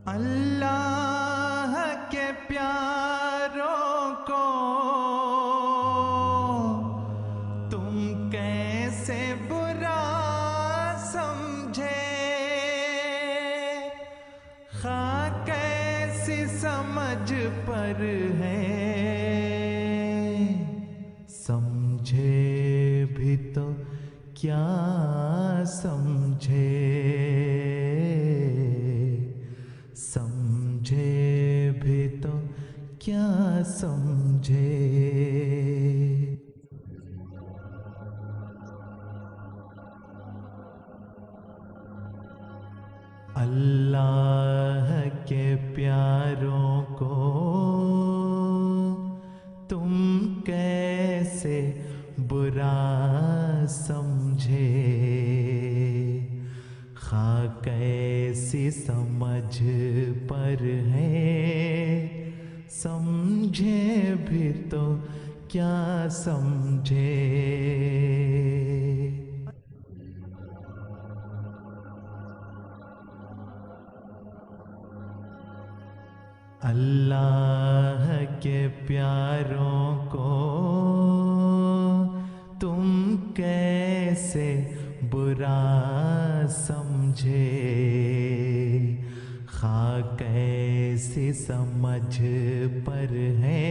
اللہ کے پیاروں کو تم کیسے برا سمجھے، خواہ کیسی سمجھ پر ہے، سمجھے بھی تو کیا سمجھے، سمجھے بھی تو کیا سمجھے۔ اللہ کے پیاروں کو تم کیسے برا سمجھے، خواہ کیسی سمجھ پر ہے، سمجھے بھی تو کیا سمجھے۔ اللہ کے پیاروں کو تم کیسے برا سمجھے، خواہ کیسی سمجھ پر ہے،